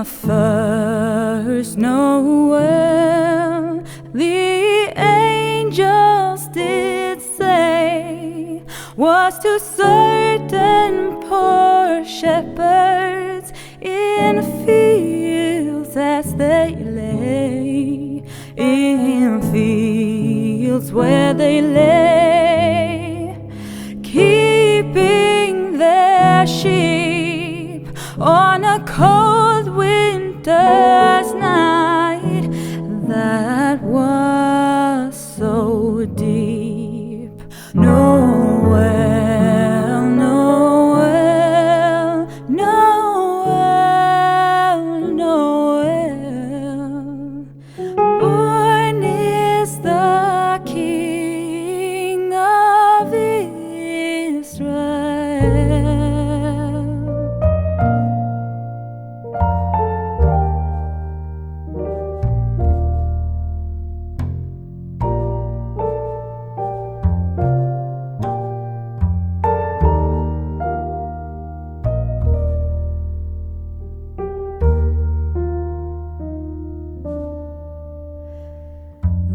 the first Noel, the angels did say, was to certain poor shepherds in fields as they lay, in fields where they lay, keeping their sheep on a cold winter's night that was so deep. Noel, Noel, Noel, Noel, born is the King of Israel.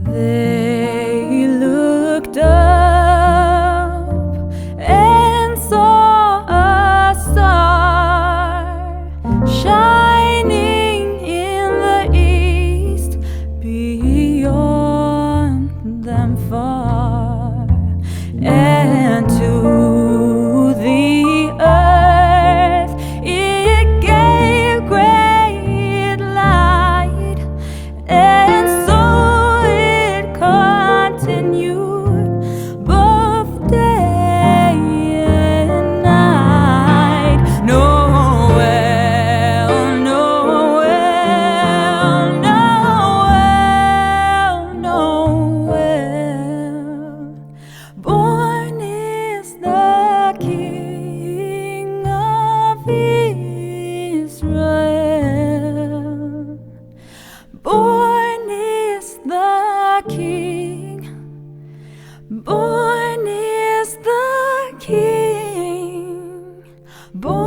They looked up and saw a star shining in the east, beyond them far, and to the earth it gave great light, and both day and night. Noel, Noel, Noel, Noel, born is the King of Israel. Born is the King. Born is the King. Born